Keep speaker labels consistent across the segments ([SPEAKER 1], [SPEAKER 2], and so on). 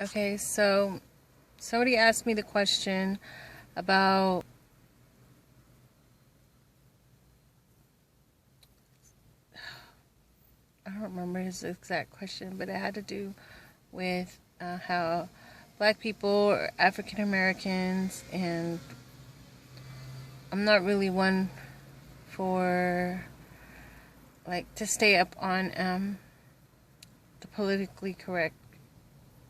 [SPEAKER 1] Okay, so somebody asked me the question about I don't remember his exact question, but it had to do with how black people or African Americans, and I'm not really one for like to stay up on the politically correct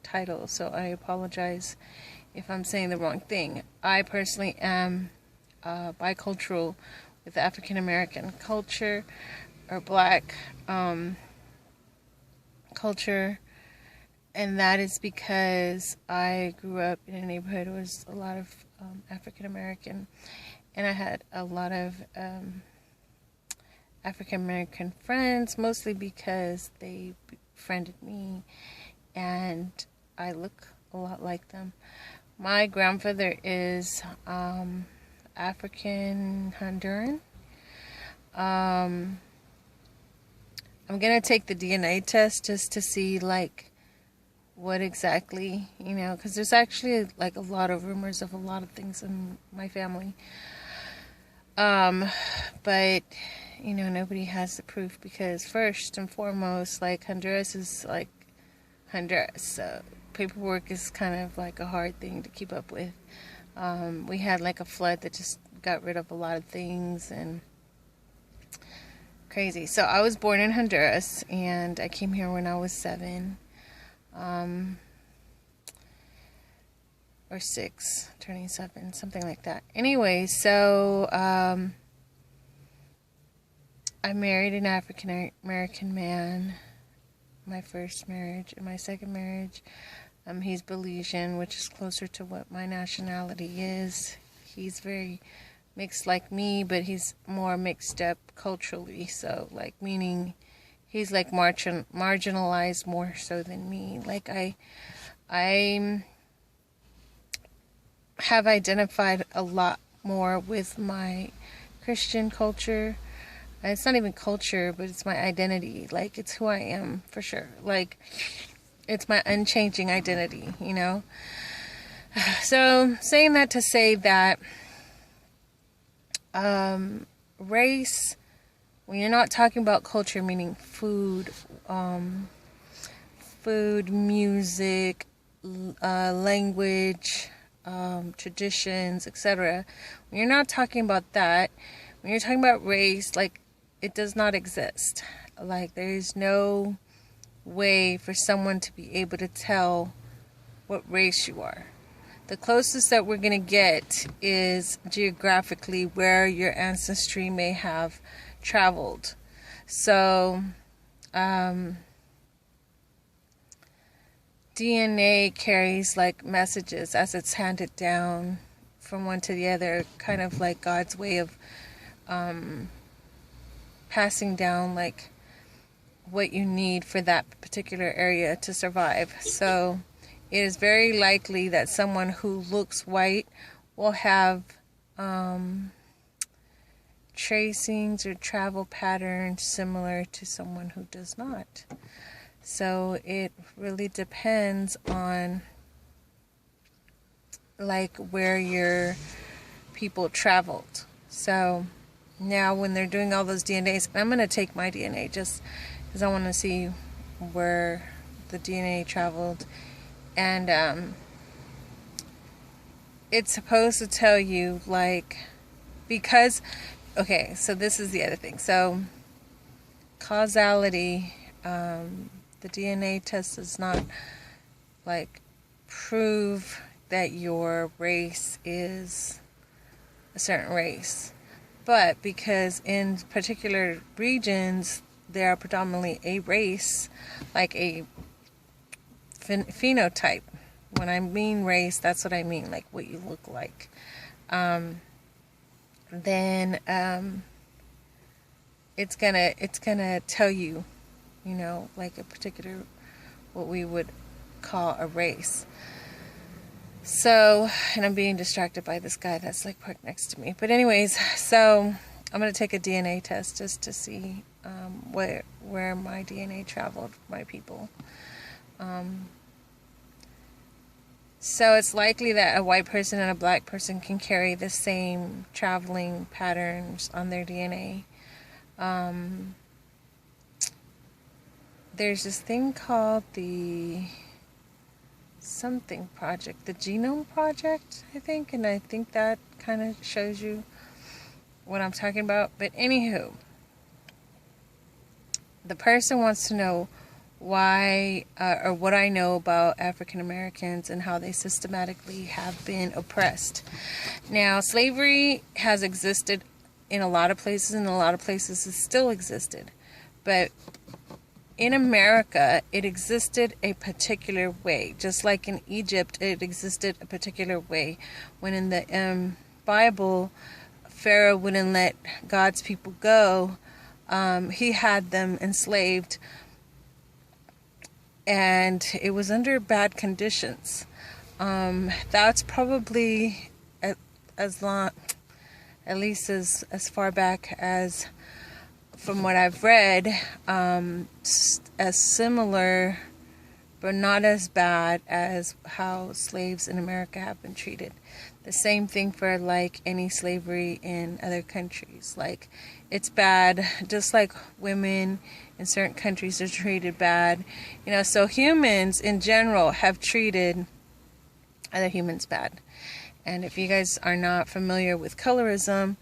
[SPEAKER 1] title, so I apologize if I'm saying the wrong thing. I personally am bicultural with African American culture or black culture, and that is because I grew up in a neighborhood where was a lot of African American, and I had a lot of African American friends, mostly because they befriended me and I look a lot like them. My grandfather is African Honduran. I'm gonna take the DNA test just to see like what exactly, because there's actually like a lot of rumors of a lot of things in my family. But nobody has the proof because first and foremost, like Honduras is like Honduras, so paperwork is kind of like a hard thing to keep up with. We had like a flood that just got rid of a lot of things and crazy. So I was born in Honduras and I came here when I was 7. Or 6, turning 7, something like that. Anyway, so I married an African American man, my first marriage. In my second marriage, he's Belizean, which is closer to what my nationality is. He's very mixed like me, but he's more mixed up culturally, so like meaning he's like marginalized more so than me. Like I have identified a lot more with my Christian culture. It's not even culture, but it's my identity. Like, it's who I am, for sure. Like, it's my unchanging identity, So, saying that to say that race, when you're not talking about culture, meaning food, music, language, traditions, etc. When you're not talking about that, when you're talking about race, like, it does not exist. Like, there is no way for someone to be able to tell what race you are. The closest that we're going to get is geographically where your ancestry may have traveled. So, DNA carries like messages as it's handed down from one to the other, kind of like God's way of passing down like what you need for that particular area to survive. So it is very likely that someone who looks white will have tracings or travel patterns similar to someone who does not. So it really depends on like where your people traveled. So now when they're doing all those DNAs, I'm going to take my DNA just because I want to see where the DNA traveled. And it's supposed to tell you like, because, okay, so this is the other thing. So causality, the DNA test does not like prove that your race is a certain race, but because in particular regions there are predominantly a race, like a phenotype. When I mean race, that's what I mean, like what you look like. Then it's gonna tell you, like a particular, what we would call a race. So, and I'm being distracted by this guy that's like parked next to me. But anyways, so I'm gonna take a DNA test just to see where my DNA traveled, my people. So it's likely that a white person and a black person can carry the same traveling patterns on their DNA. There's this thing called the something project, the Genome Project, I think, and I think that kind of shows you what I'm talking about. But anywho, the person wants to know why or what I know about African Americans and how they systematically have been oppressed. Now, slavery has existed in a lot of places, and in a lot of places it still existed. But in America, it existed a particular way. Just like in Egypt, it existed a particular way. When in the Bible, Pharaoh wouldn't let God's people go, he had them enslaved, and it was under bad conditions. That's probably as long, at least as far back as, from what I've read, as similar, but not as bad as how slaves in America have been treated. The same thing for like any slavery in other countries. Like, it's bad, just like women in certain countries are treated bad. You know, so humans in general have treated other humans bad. And if you guys are not familiar with colorism,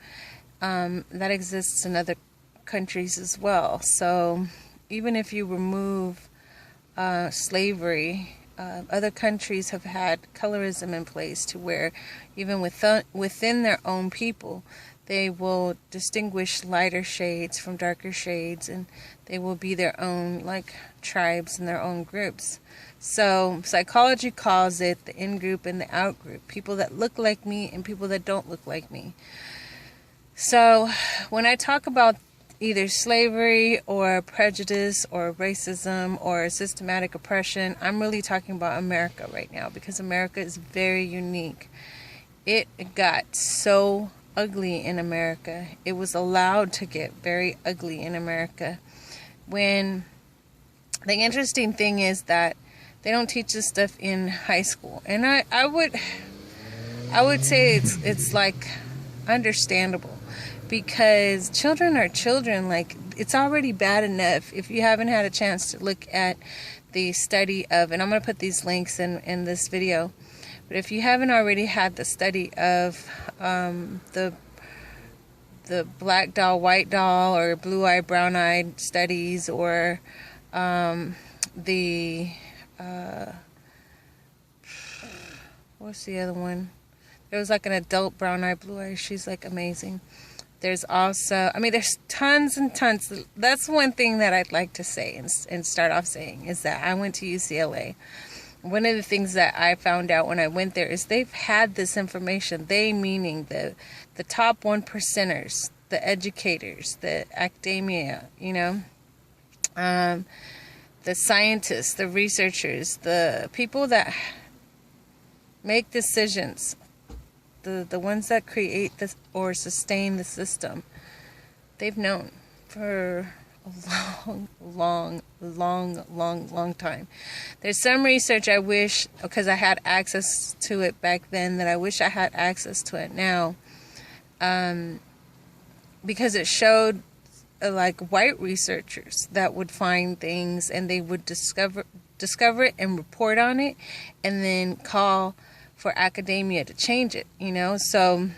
[SPEAKER 1] that exists in other countries as well. So even if you remove slavery, other countries have had colorism in place to where even within their own people, they will distinguish lighter shades from darker shades, and they will be their own like tribes and their own groups. So psychology calls it the in-group and the out-group, people that look like me and people that don't look like me. So when I talk about either slavery or prejudice or racism or systematic oppression, I'm really talking about America right now, because America is very unique. It got so ugly in America. It was allowed to get very ugly in America. When the interesting thing is that they don't teach this stuff in high school, and I would say it's like understandable, because children are children. Like, it's already bad enough. If you haven't had a chance to look at the study of, and I'm going to put these links in this video, but if you haven't already had the study of the black doll, white doll, or blue-eyed, brown-eyed studies, or what's the other one? There was like an adult brown-eyed, blue-eyed. She's like amazing. There's also, I mean, there's tons and tons. That's one thing that I'd like to say and start off saying is that I went to UCLA. One of the things that I found out when I went there is they've had this information. They meaning the top 1%ers, the educators, the academia, you know, the scientists, the researchers, the people that make decisions, the ones that create this or sustain the system. They've known for a long time. There's some research I wish, because I had access to it back then, that I wish I had access to it now, because it showed like white researchers that would find things and they would discover it and report on it, and then call for academia to change it, you know. So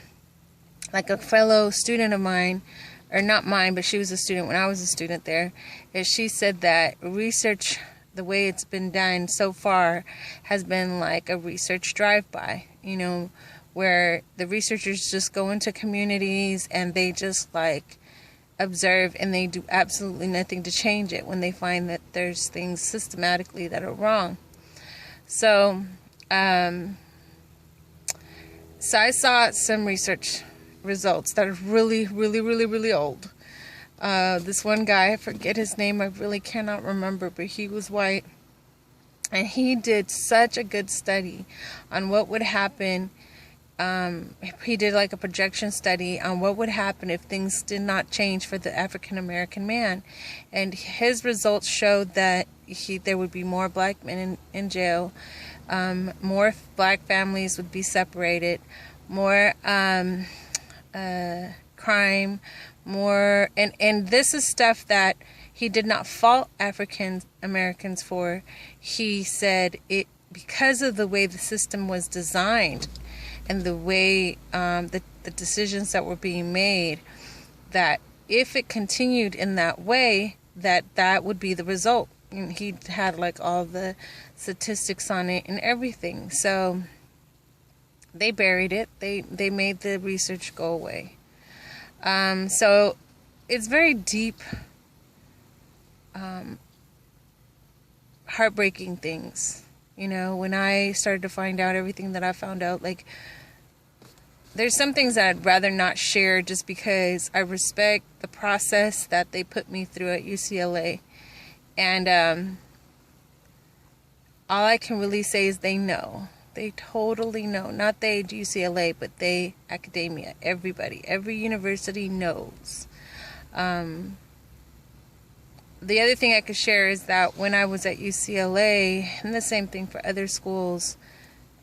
[SPEAKER 1] like a fellow student of mine, or not mine, but she was a student when I was a student there, is she said that research, the way it's been done so far, has been like a research drive-by, you know, where the researchers just go into communities and they just like observe, and they do absolutely nothing to change it when they find that there's things systematically that are wrong. So so I saw some research results that are really old. This one guy, I forget his name, I really cannot remember, but he was white, and he did such a good study on what would happen. He did like a projection study on what would happen if things did not change for the African American man, and his results showed that there would be more black men in jail. More black families would be separated, more crime, more, and this is stuff that he did not fault African Americans for. He said it because of the way the system was designed and the way the decisions that were being made, that if it continued in that way, that would be the result. And he had like all the statistics on it and everything. So they buried it. They made the research go away. So it's very deep, heartbreaking things. You know, when I started to find out everything that I found out, like, there's some things that I'd rather not share just because I respect the process that they put me through at UCLA. And all I can really say is they know. They totally know. Not they at UCLA, but they, academia, everybody, every university knows. The other thing I could share is that when I was at UCLA, and the same thing for other schools,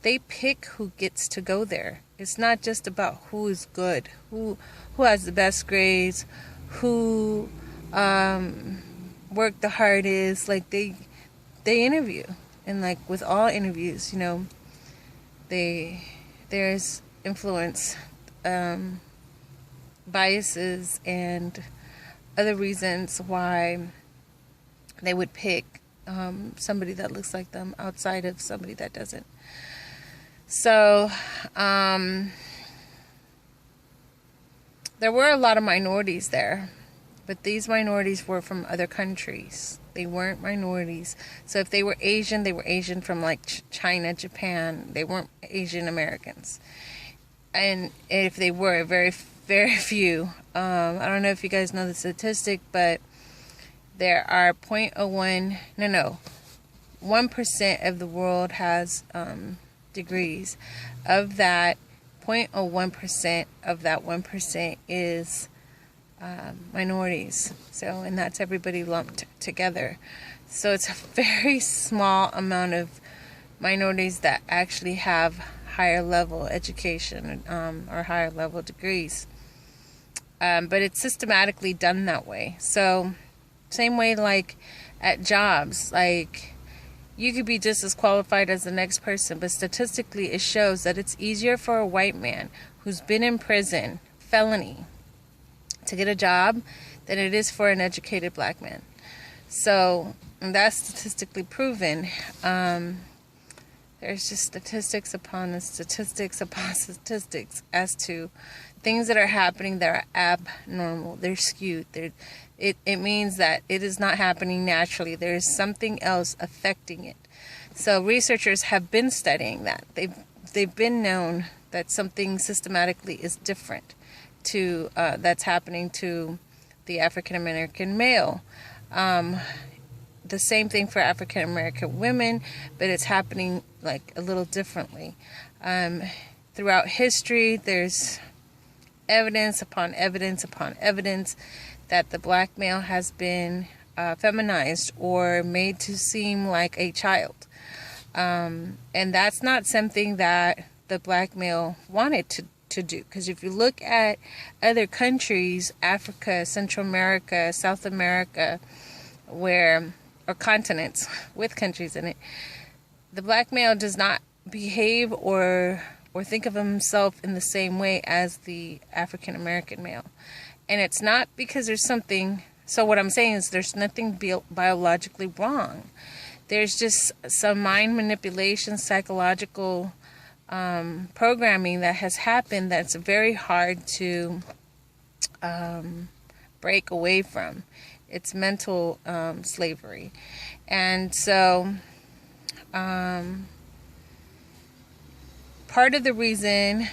[SPEAKER 1] they pick who gets to go there. It's not just about who is good, who has the best grades, who worked the hardest. Like they interview, and like with all interviews, you know, there's influence, biases, and other reasons why they would pick somebody that looks like them outside of somebody that doesn't. So there were a lot of minorities there, but these minorities were from other countries. They weren't minorities. So if they were Asian from like China, Japan. They weren't Asian Americans. And if they were, very, very few. I don't know if you guys know the statistic, but there are 1% of the world has degrees. Of that, 0.01% of that 1% is minorities. So, and that's everybody lumped together. So it's a very small amount of minorities that actually have higher level education or higher level degrees. But it's systematically done that way. So same way like at jobs, like you could be just as qualified as the next person, but statistically it shows that it's easier for a white man who's been in prison, felony, to get a job than it is for an educated black man. So that's statistically proven. There's just statistics upon statistics upon statistics as to things that are happening that are abnormal. They're skewed. It means that it is not happening naturally. There is something else affecting it. So researchers have been studying that. They've been known that something systematically is different to that's happening to the African American male. The same thing for African American women, but it's happening like a little differently. Throughout history, there's evidence upon evidence upon evidence that the black male has been feminized or made to seem like a child. And that's not something that the black male wanted to do. Because if you look at other countries, Africa, Central America, South America, or continents with countries in it, the black male does not behave or think of himself in the same way as the African American male. And it's not because there's something, so what I'm saying is there's nothing biologically wrong. There's just some mind manipulation, psychological programming that has happened that's very hard to break away from. It's mental slavery. And so part of the reason,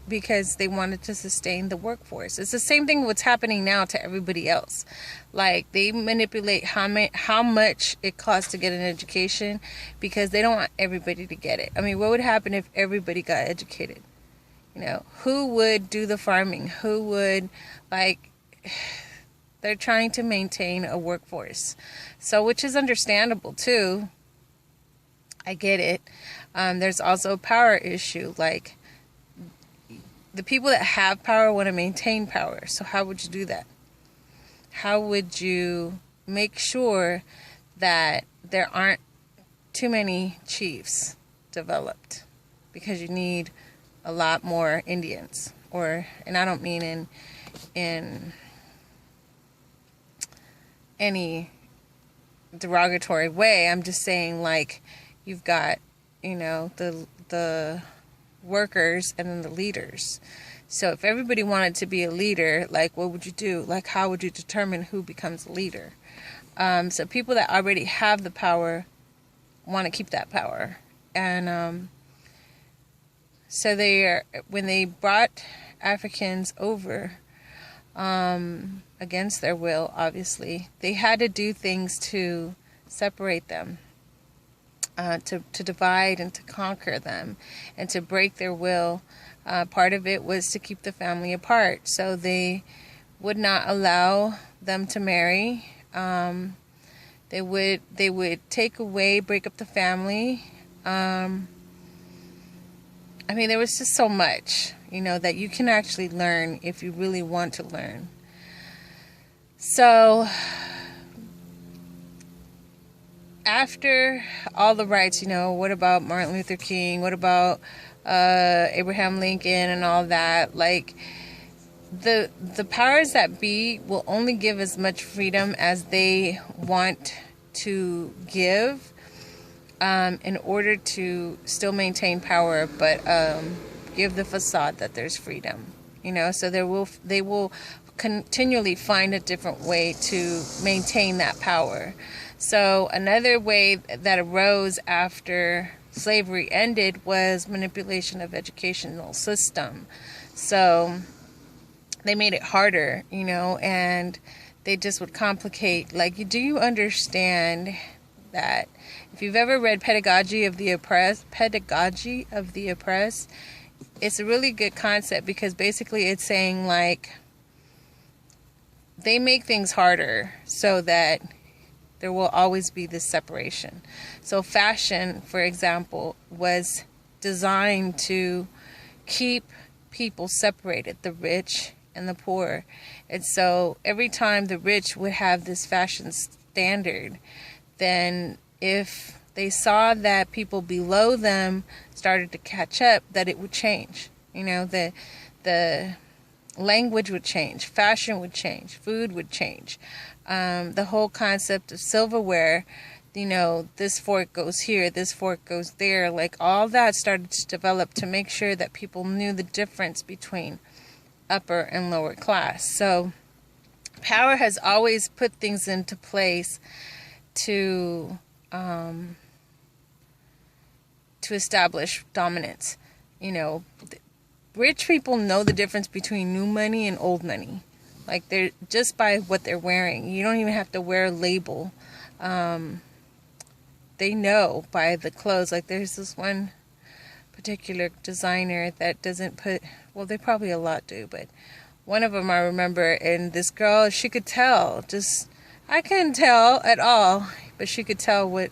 [SPEAKER 1] because they wanted to sustain the workforce. It's the same thing what's happening now to everybody else. Like, they manipulate how much it costs to get an education because they don't want everybody to get it. I mean, what would happen if everybody got educated? You know, who would do the farming? Who would, like, they're trying to maintain a workforce. So, which is understandable too. I get it. There's also a power issue. Like, the people that have power want to maintain power. So how would you do that? How would you make sure that there aren't too many chiefs developed? Because you need a lot more Indians. And I don't mean in any derogatory way. I'm just saying, like, you've got, the workers and then the leaders. So if everybody wanted to be a leader, like, what would you do? Like, how would you determine who becomes a leader? So people that already have the power want to keep that power. And so when they brought Africans over, against their will, obviously, they had to do things to separate them, to divide and to conquer them, and to break their will. Part of it was to keep the family apart. So they would not allow them to marry. They would break up the family. There was just so much, that you can actually learn if you really want to learn. So after all the rights, what about Martin Luther King? What about Abraham Lincoln and all that? Like, the powers that be will only give as much freedom as they want to give, in order to still maintain power, but give the facade that there's freedom. So they will continually find a different way to maintain that power. So another way that arose after slavery ended was manipulation of educational system. So they made it harder, and they just would complicate. Like, do you understand that if you've ever read Pedagogy of the Oppressed, it's a really good concept, because basically it's saying, like, they make things harder so that there will always be this separation. So fashion, for example, was designed to keep people separated, the rich and the poor. And so every time the rich would have this fashion standard, then if they saw that people below them started to catch up, that it would change. The language would change, fashion would change, food would change. The whole concept of silverware, this fork goes here, this fork goes there, like, all that started to develop to make sure that people knew the difference between upper and lower class. So power has always put things into place to establish dominance. Rich people know the difference between new money and old money. Like, they're just by what they're wearing. You don't even have to wear a label. They know by the clothes. Like, there's this one particular designer that doesn't put, well, they probably a lot do, but one of them I remember, and this girl, she could tell, I couldn't tell at all, but she could tell what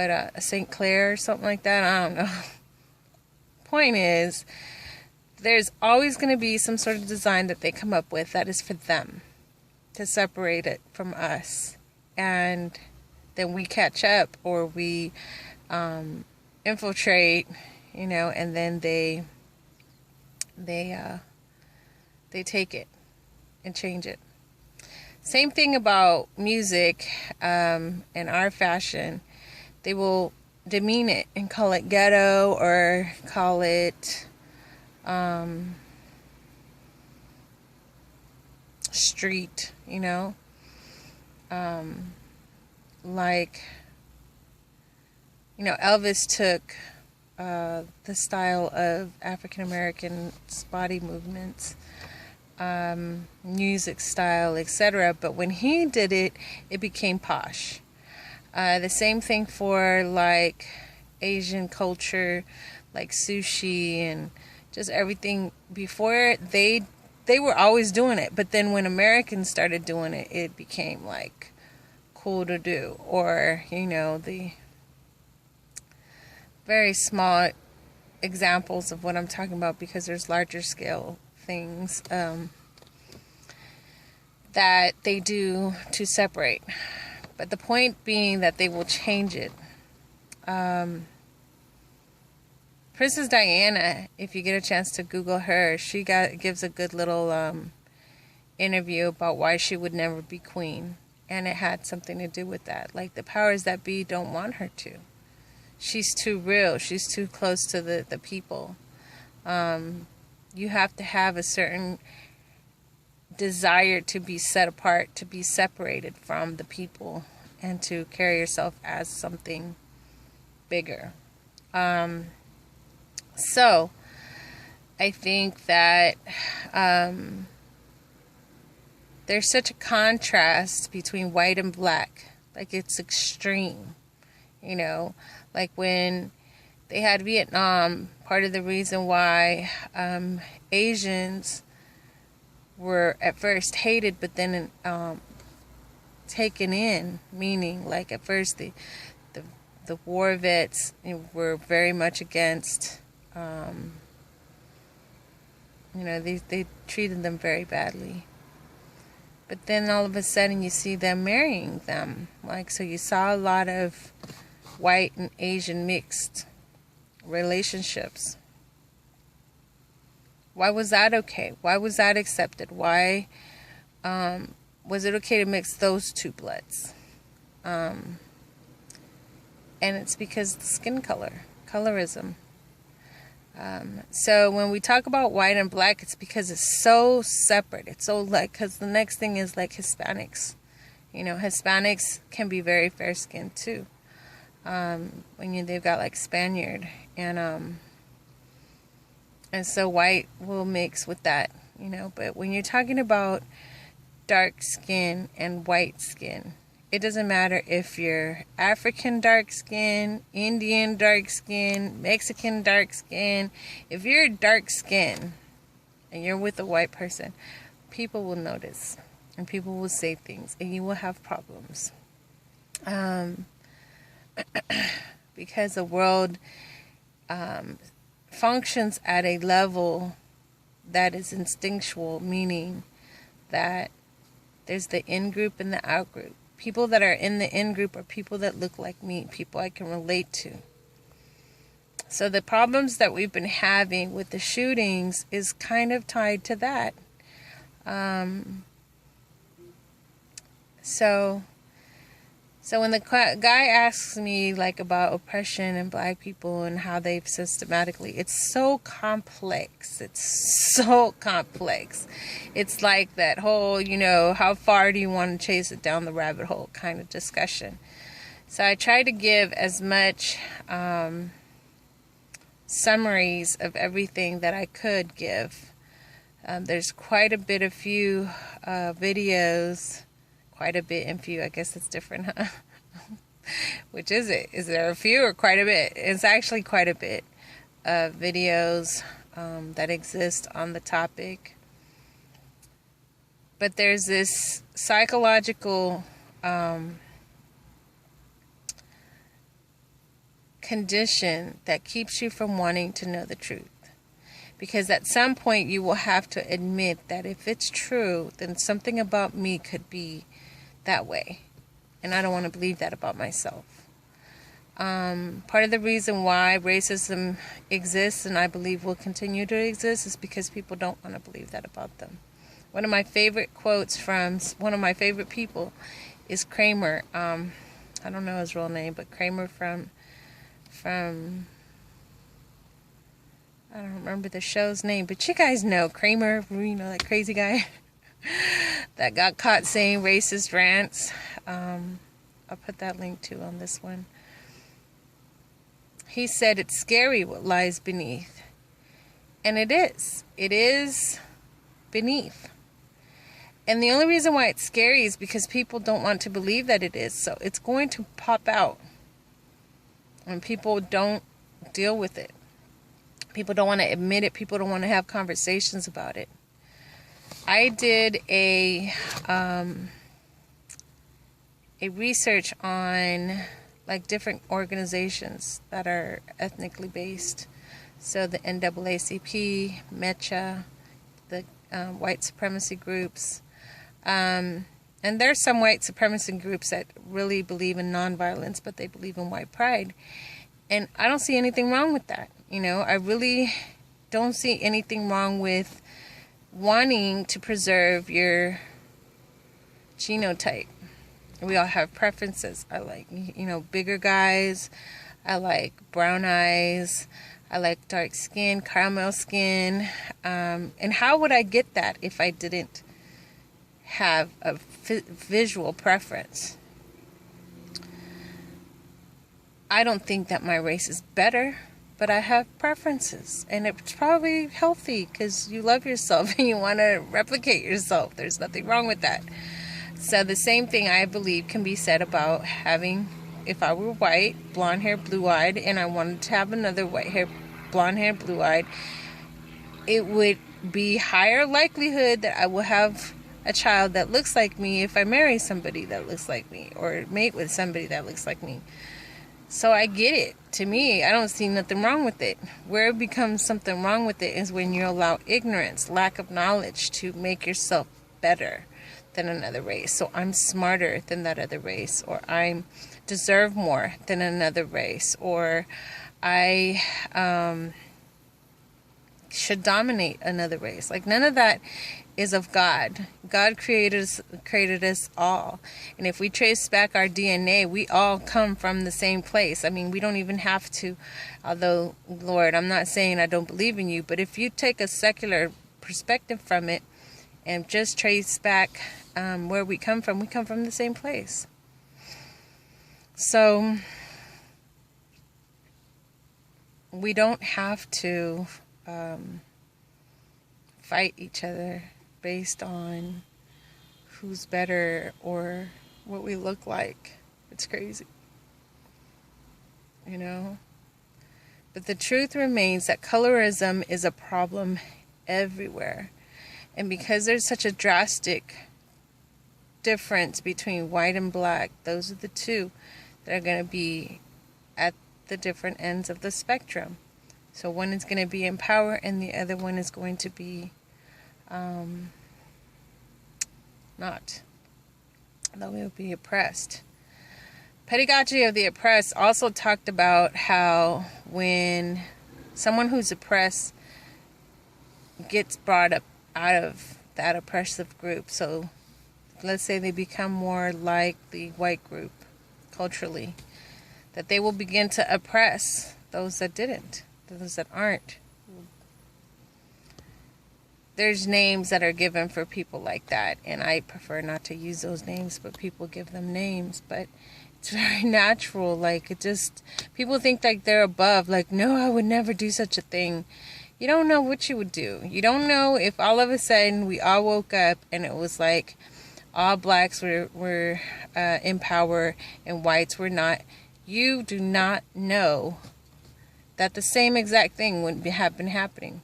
[SPEAKER 1] a St. Clair or something like that, I don't know. Point is, there's always going to be some sort of design that they come up with that is for them, to separate it from us. And then we catch up, or we infiltrate, and then they take it and change it. Same thing about music and our fashion. They will demean it and call it ghetto, or call it street, Elvis took the style of African Americans' body movements, music style, etc. But when he did it, it became posh. The same thing for, like, Asian culture, like sushi and just everything. Before, they were always doing it, but then when Americans started doing it, it became, like, cool to do. Or, very small examples of what I'm talking about, because there's larger scale things that they do to separate. But the point being that they will change it. Princess Diana, if you get a chance to Google her, she gives a good little interview about why she would never be queen. And it had something to do with that. Like, the powers that be don't want her to. She's too real. She's too close to the people. You have to have a certain desire to be set apart, to be separated from the people, and to carry yourself as something bigger. So, I think that there's such a contrast between white and black. Like, it's extreme, you know. Like, when they had Vietnam, part of the reason why Asians were at first hated, but then taken in, meaning, like, at first the war vets were very much against, they treated them very badly. But then all of a sudden you see them marrying them. Like, so you saw a lot of white and Asian mixed relationships. Why was that okay? Why was that accepted? Why was it okay to mix those two bloods? And it's because the skin color, colorism. So when we talk about white and black, it's because it's so separate. It's so, like, because the next thing is like Hispanics. You know, Hispanics can be very fair-skinned too. They've got like Spaniard, and so white will mix with that, you know. But when you're talking about dark skin and white skin, it doesn't matter if you're African dark skin, Indian dark skin, Mexican dark skin. If you're dark skin and you're with a white person, people will notice and people will say things and you will have problems. Because the world functions at a level that is instinctual, meaning that there's the in-group and the out-group. People that are in the in-group are people that look like me, people I can relate to. So the problems that we've been having with the shootings is kind of tied to that. So when the guy asks me, like, about oppression and black people and how they've systematically, it's so complex. It's so complex. It's like that whole, how far do you want to chase it down the rabbit hole kind of discussion. So I try to give as much summaries of everything that I could give. There's quite a bit of few videos. Quite a bit and few. I guess it's different, huh? Which is it? Is there a few or quite a bit? It's actually quite a bit of videos that exist on the topic. But there's this psychological condition that keeps you from wanting to know the truth. Because at some point you will have to admit that if it's true, then something about me could be that way. And I don't want to believe that about myself. Part of the reason why racism exists, and I believe will continue to exist, is because people don't want to believe that about them. One of my favorite quotes from one of my favorite people is Kramer. I don't know his real name, but Kramer from I don't remember the show's name, but you guys know Kramer, that crazy guy that got caught saying racist rants. I'll put that link too on this one. He said it's scary what lies beneath. And it is. It is beneath. And the only reason why it's scary is because people don't want to believe that it is. So it's going to pop out. And people don't deal with it. People don't want to admit it. People don't want to have conversations about it. I did a research on like different organizations that are ethnically based. So the NAACP, MECHA, the white supremacy groups. And there's some white supremacy groups that really believe in nonviolence, but they believe in white pride. And I don't see anything wrong with that. I really don't see anything wrong with wanting to preserve your genotype. We all have preferences. I like, bigger guys. I like brown eyes. I like dark skin, caramel skin. And how would I get that if I didn't have a visual preference? I don't think that my race is better, but I have preferences. And it's probably healthy because you love yourself and you want to replicate yourself. There's nothing wrong with that. So the same thing I believe can be said about having, if I were white, blonde hair, blue-eyed, and I wanted to have another white hair, blonde hair, blue-eyed, it would be higher likelihood that I will have a child that looks like me if I marry somebody that looks like me or mate with somebody that looks like me. So I get it. To me, I don't see nothing wrong with it. Where it becomes something wrong with it is when you allow ignorance, lack of knowledge to make yourself better than another race. So I'm smarter than that other race, or I deserve more than another race, or I should dominate another race. Like, none of that is of God. God created us all. And if we trace back our DNA, we all come from the same place. I mean, we don't even have to, although, Lord, I'm not saying I don't believe in you, but if you take a secular perspective from it and just trace back where we come from the same place. So we don't have to fight each other based on who's better or what we look like. It's crazy, But the truth remains that colorism is a problem everywhere. And because there's such a drastic difference between white and black, those are the two that are going to be at the different ends of the spectrum. So one is going to be in power and the other one is going to be not. They will be oppressed. Pedagogy of the Oppressed also talked about how when someone who's oppressed gets brought up out of that oppressive group, so let's say they become more like the white group culturally, that they will begin to oppress those that didn't, those that aren't. There's names that are given for people like that, and I prefer not to use those names, but people give them names. But it's very natural. Like, it just, people think like they're above, like, no, I would never do such a thing. You don't know what you would do. You don't know if all of a sudden we all woke up and it was like all blacks were in power and whites were not. You do not know that the same exact thing wouldn't have been happening.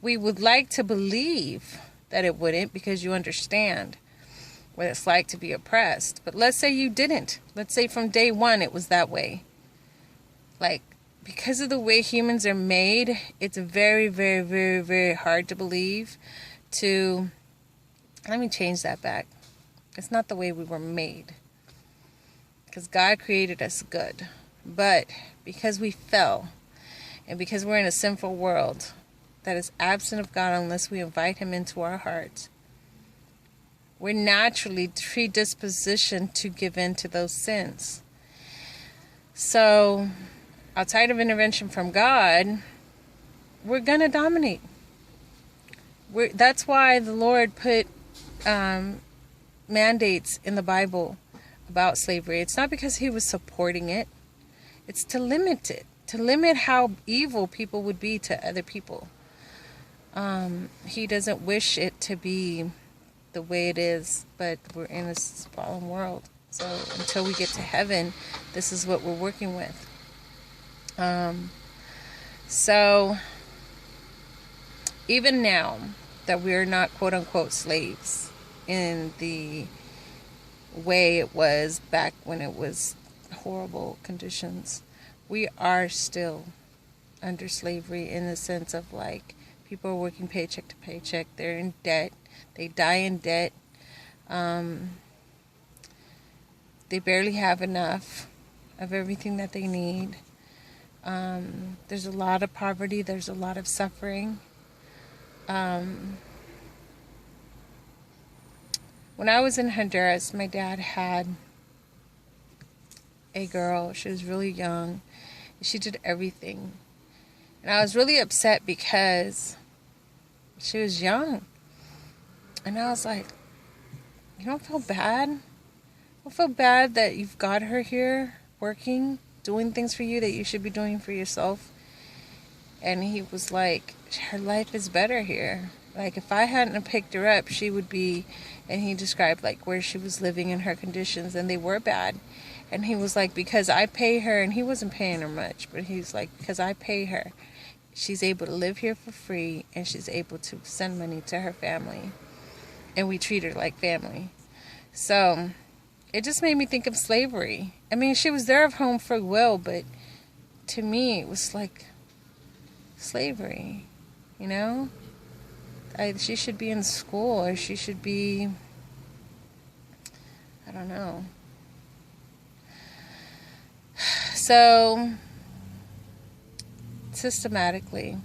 [SPEAKER 1] We would like to believe that it wouldn't, because you understand what it's like to be oppressed. But let's say you didn't. Let's say from day one it was that way. Like, because of the way humans are made, it's very, very, very, very hard to believe to... Let me change that back. It's not the way we were made. Because God created us good. But because we fell, and because we're in a sinful world that is absent of God unless we invite Him into our hearts, we're naturally predispositioned to give in to those sins. So, outside of intervention from God, we're going to dominate. That's why the Lord put mandates in the Bible about slavery. It's not because He was supporting it. It's to limit it. To limit how evil people would be to other people. He doesn't wish it to be the way it is, but we're in this fallen world. So until we get to heaven, this is what we're working with. So even now that we're not quote unquote slaves in the way it was back when it was horrible conditions. We are still under slavery in the sense of like people are working paycheck to paycheck. They're in debt. They die in debt. They barely have enough of everything that they need. There's a lot of poverty. There's a lot of suffering. When I was in Honduras, my dad had a girl. She was really young. She did everything. And I was really upset because she was young. And I was like, you don't feel bad? You don't feel bad that you've got her here working, doing things for you that you should be doing for yourself? And he was like, her life is better here. Like, if I hadn't picked her up, she would be... And he described, like, where she was living and her conditions, and they were bad. And he was like, because I pay her, and he wasn't paying her much, but he's like, because I pay her, she's able to live here for free, and she's able to send money to her family. And we treat her like family. So, it just made me think of slavery. I mean, she was there of home free will, but to me, it was like slavery, you know? She should be in school, or she should be, I don't know. So, systematically,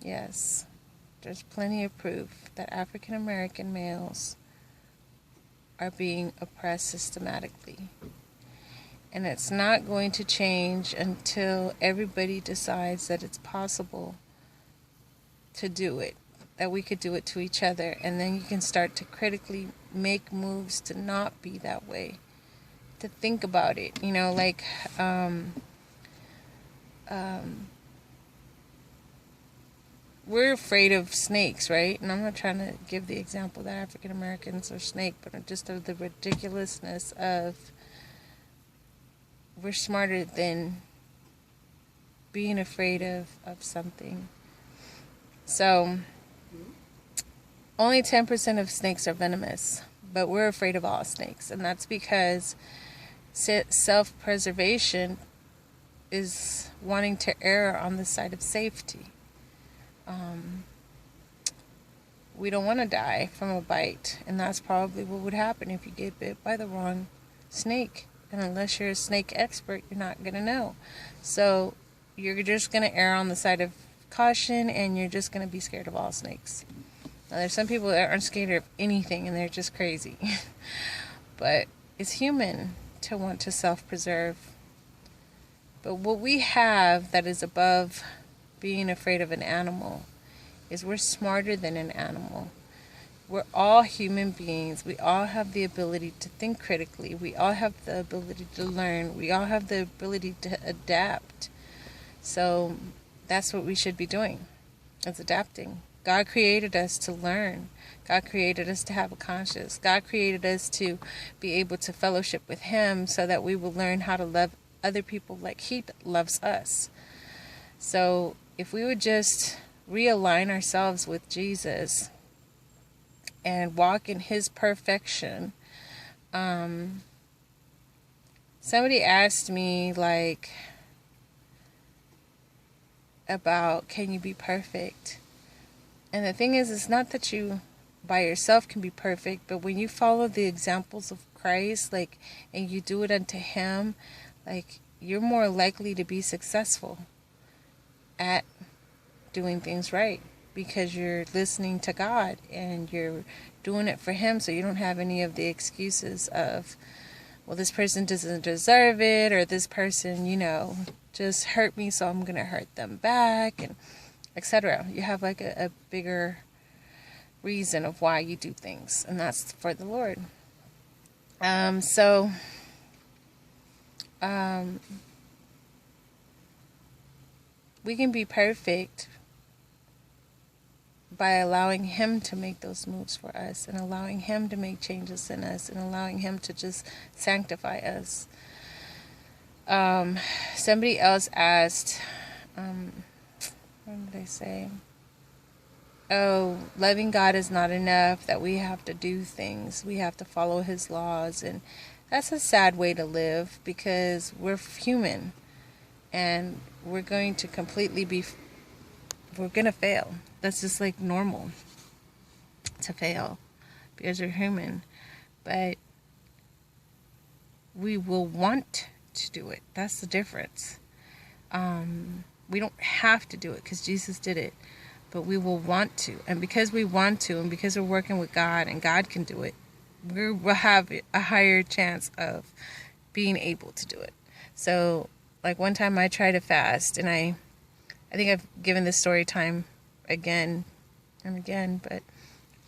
[SPEAKER 1] yes, there's plenty of proof that African American males are being oppressed systematically. And it's not going to change until everybody decides that it's possible to do it, that we could do it to each other, and then you can start to critically make moves to not be that way, to think about it, you know, like we're afraid of snakes, right? And I'm not trying to give the example that African Americans are snake, but just of the ridiculousness of we're smarter than being afraid of something. So, only 10% of snakes are venomous, but we're afraid of all snakes. And that's because self-preservation is wanting to err on the side of safety. We don't want to die from a bite, and that's probably what would happen if you get bit by the wrong snake. And unless you're a snake expert, you're not going to know. So, you're just going to err on the side of caution, and you're just going to be scared of all snakes. Now, there's some people that aren't scared of anything, and they're just crazy. But it's human to want to self-preserve. But what we have that is above being afraid of an animal is we're smarter than an animal. We're all human beings. We all have the ability to think critically. We all have the ability to learn. We all have the ability to adapt. So that's what we should be doing, is adapting. God created us to learn. God created us to have a conscience. God created us to be able to fellowship with Him so that we will learn how to love other people like He loves us. So if we would just realign ourselves with Jesus and walk in His perfection. Somebody asked me, like, about can you be perfect? And the thing is, it's not that you by yourself can be perfect, but when you follow the examples of Christ, like, and you do it unto Him, like, you're more likely to be successful at doing things right, because you're listening to God and you're doing it for Him, so you don't have any of the excuses of, well, this person doesn't deserve it, or this person, you know, just hurt me, so I'm going to hurt them back, and etc. You have like a bigger reason of why you do things, and that's for the Lord. We can be perfect by allowing Him to make those moves for us, and allowing Him to make changes in us, and allowing Him to just sanctify us. Somebody else asked, what did they say? Oh, loving God is not enough, that we have to do things. We have to follow His laws. And That's a sad way to live, because we're human and we're going to we're going to fail. That's just like normal to fail because we're human. But we will want to do it. That's the difference. We don't have to do it because Jesus did it, but we will want to. And because we want to, and because we're working with God and God can do it, we'll have a higher chance of being able to do it. So, like one time I tried to fast, and I think I've given this story time again and again, but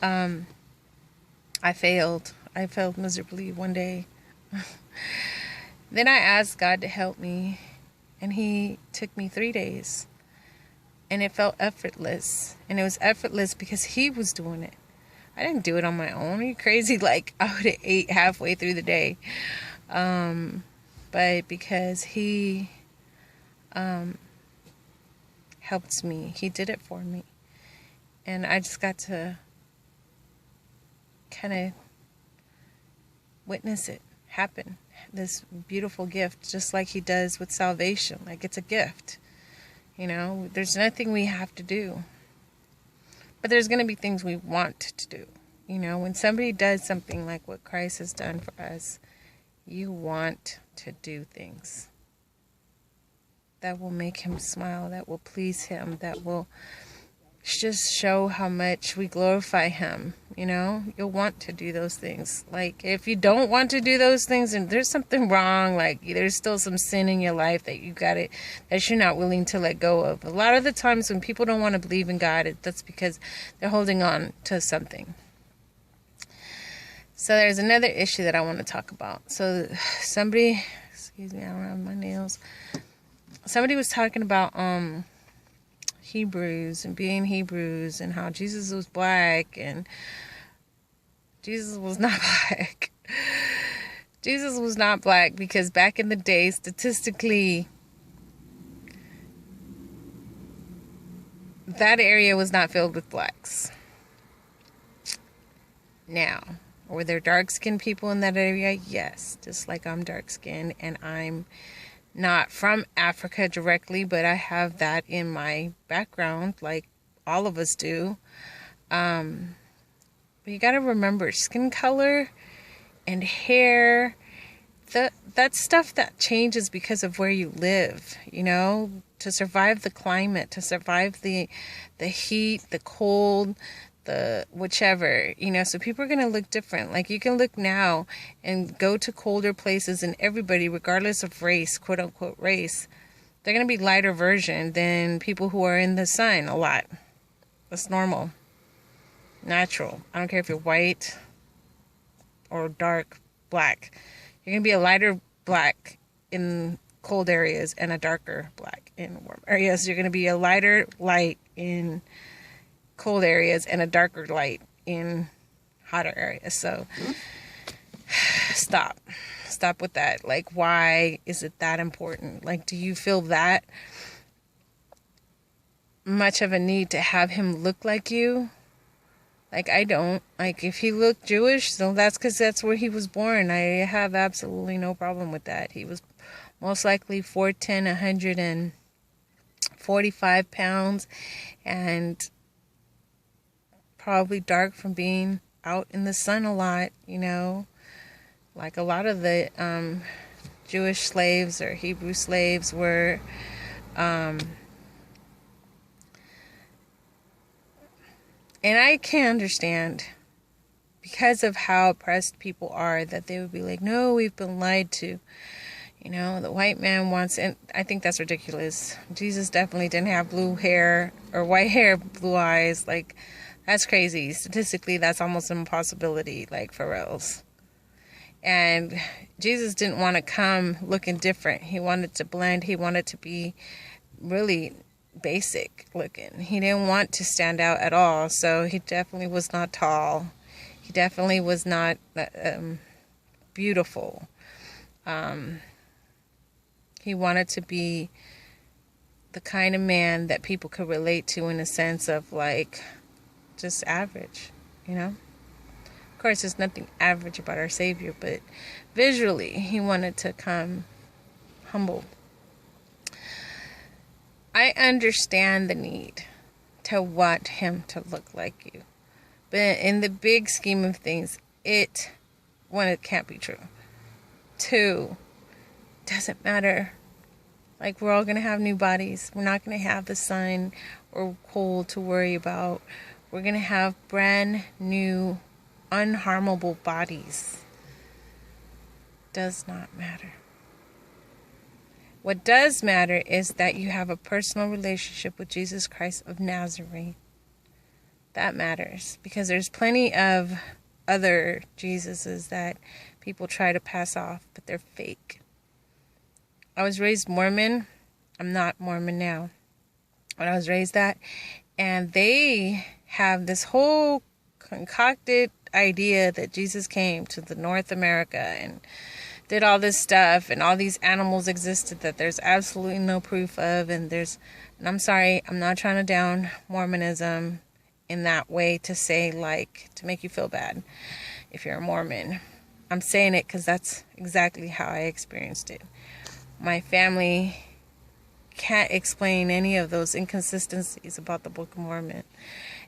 [SPEAKER 1] I failed. I failed miserably one day. Then I asked God to help me, and He took me 3 days. And it felt effortless. And it was effortless because He was doing it. I didn't do it on my own. Are you crazy? Like, I would have ate halfway through the day. But because He helped me, He did it for me. And I just got to kind of witness it happen. This beautiful gift, just like He does with salvation. Like, it's a gift. You know, there's nothing we have to do. But there's going to be things we want to do. You know, when somebody does something like what Christ has done for us, you want to do things that will make Him smile, that will please Him, that will just show how much we glorify Him. You know, you'll want to do those things. Like, if you don't want to do those things, and there's something wrong, like there's still some sin in your life that that you're not willing to let go of. A lot of the times when people don't want to believe in God, that's because they're holding on to something. So there's another issue that I want to talk about. So somebody, excuse me, I don't have my nails. Somebody was talking about Hebrews and being Hebrews and how Jesus was black, and Jesus was not black. Jesus was not black because back in the day, statistically, that area was not filled with blacks. Now, were there dark-skinned people in that area? Yes, just like I'm dark-skinned, and I'm not from Africa directly, but I have that in my background, like all of us do. But you got to remember, skin color and hair, that's stuff that changes because of where you live, you know, to survive the climate, to survive the heat, the cold, the whichever, you know. So people are going to look different. Like, you can look now and go to colder places, and everybody, regardless of race, quote unquote race, they're going to be lighter version than people who are in the sun a lot. That's normal, natural. I don't care if you're white or dark black. You're going to be a lighter black in cold areas and a darker black in warm areas. You're going to be a lighter light in cold areas and a darker light in hotter areas. So stop with that. Like, why is it that important? Like, do you feel that much of a need to have him look like you? Like, I don't. Like, if he looked Jewish, so that's because that's where he was born. I have absolutely no problem with that. He was most likely 4'10", 145 pounds, and probably dark from being out in the sun a lot, you know, like a lot of the Jewish slaves or Hebrew slaves were. And I can understand, because of how oppressed people are, that they would be like, no, we've been lied to. You know, the white man wants, and I think that's ridiculous. Jesus definitely didn't have blue hair or white hair, blue eyes. Like, that's crazy. Statistically, that's almost an impossibility, like, for reals. And Jesus didn't want to come looking different. He wanted to blend. He wanted to be really basic looking. He didn't want to stand out at all. So he definitely was not tall. He definitely was not beautiful. He wanted to be the kind of man that people could relate to, in a sense of, like, just average, you know? Of course, there's nothing average about our Savior, but visually, he wanted to come humble. I understand the need to want him to look like you. But in the big scheme of things, one, it can't be true. Two, doesn't matter. Like, we're all going to have new bodies. We're not going to have the sun or cold to worry about. We're going to have brand new, unharmable bodies. Does not matter. What does matter is that you have a personal relationship with Jesus Christ of Nazareth. That matters, because there's plenty of other Jesuses that people try to pass off, but they're fake. I was raised Mormon. I'm not Mormon now. But I was raised that, and they have this whole concocted idea that Jesus came to the North America and did all this stuff, and all these animals existed that there's absolutely no proof of, and I'm sorry, I'm not trying to down Mormonism in that way to say, like, to make you feel bad if you're a Mormon. I'm saying it because that's exactly how I experienced it. My family can't explain any of those inconsistencies about the Book of Mormon.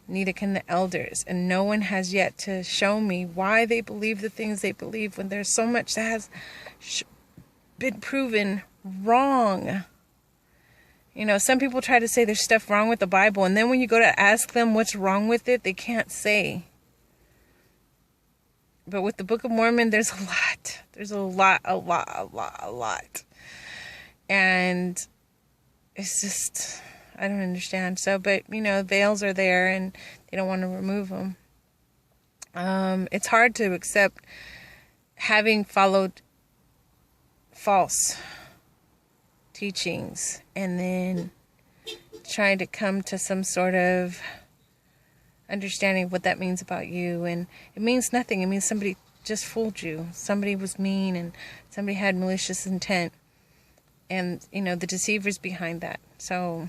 [SPEAKER 1] Neither can the elders. And no one has yet to show me why they believe the things they believe when there's so much that has been proven wrong. You know, some people try to say there's stuff wrong with the Bible, and then when you go to ask them what's wrong with it, they can't say. But with the Book of Mormon, there's a lot. There's a lot. And it's just, I don't understand. So, but, you know, veils are there and they don't want to remove them. It's hard to accept having followed false teachings and then trying to come to some sort of understanding of what that means about you. And it means nothing. It means somebody just fooled you. Somebody was mean and somebody had malicious intent. And, you know, the deceivers behind that. So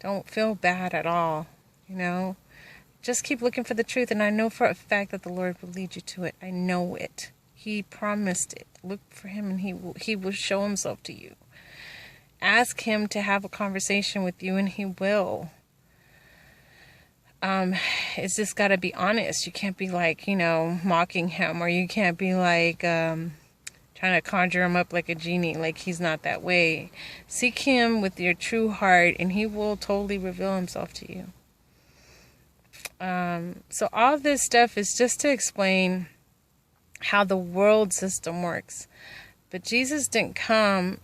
[SPEAKER 1] don't feel bad at all, you know. Just keep looking for the truth. And I know for a fact that the Lord will lead you to it. I know it. He promised it. Look for him and he will show himself to you. Ask him to have a conversation with you and he will. It's just got to be honest. You can't be like, you know, mocking him, or you can't be like trying to conjure him up like a genie. Like, he's not that way. Seek him with your true heart and he will totally reveal himself to you. So all this stuff is just to explain how the world system works. But Jesus didn't come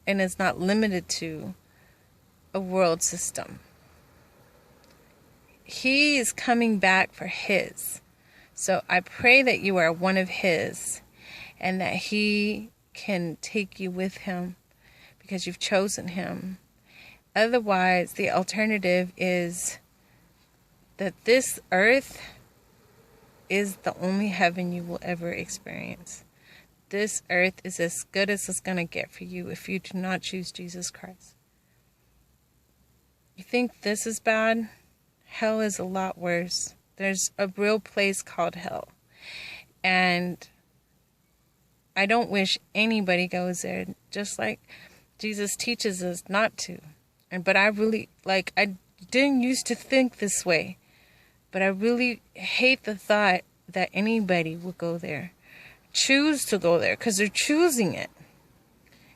[SPEAKER 1] and is not limited to a world system. He is coming back for his. So I pray that you are one of his and that he can take you with him because you've chosen him. Otherwise, the alternative is that this earth is the only heaven you will ever experience. This earth is as good as it's going to get for you if you do not choose Jesus Christ. You think this is bad? Hell is a lot worse. There's a real place called hell. And I don't wish anybody goes there, just like Jesus teaches us not to. But I really, I didn't used to think this way. But I really hate the thought that anybody would go there. Choose to go there, because they're choosing it.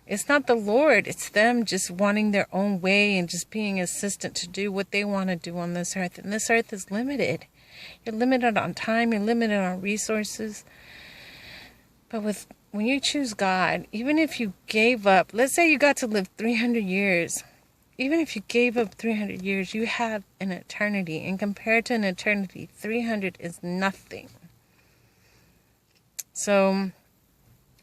[SPEAKER 1] It's not the Lord. It's them just wanting their own way and just being assistant to do what they want to do on this earth. And this earth is limited. You're limited on time. You're limited on resources. But when you choose God, even if you gave up, let's say you got to live 300 years. Even if you gave up 300 years, you have an eternity. And compared to an eternity, 300 is nothing. So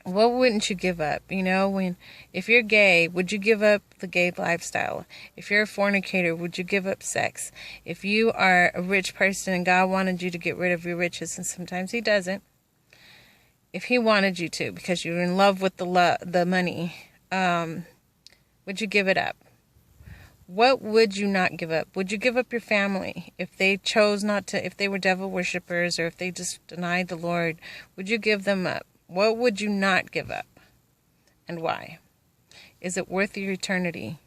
[SPEAKER 1] what wouldn't you give up? You know, if you're gay, would you give up the gay lifestyle? If you're a fornicator, would you give up sex? If you are a rich person and God wanted you to get rid of your riches, and sometimes he doesn't, if he wanted you to because you're in love with the money, would you give it up? What would you not give up? Would you give up your family if they chose not to, if they were devil worshippers, or if they just denied the Lord? Would you give them up? What would you not give up? And why? Is it worth your eternity?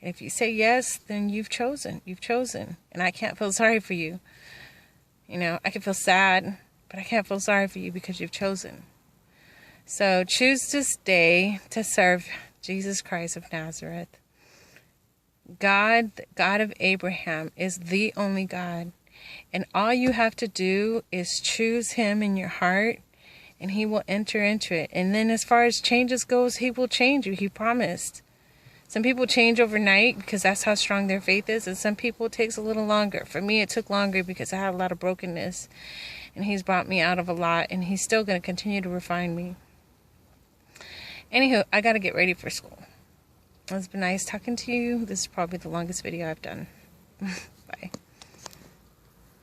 [SPEAKER 1] And if you say yes, then you've chosen. You've chosen. And I can't feel sorry for you. You know, I can feel sad, but I can't feel sorry for you because you've chosen. So choose this day to serve Jesus Christ of Nazareth. God, the God of Abraham, is the only God. And all you have to do is choose him in your heart, and he will enter into it. And then as far as changes goes, he will change you. He promised. Some people change overnight because that's how strong their faith is, and some people it takes a little longer. For me, it took longer because I had a lot of brokenness, and he's brought me out of a lot, and he's still going to continue to refine me. Anywho, I got to get ready for school. It's been nice talking to you. This is probably the longest video I've done. Bye.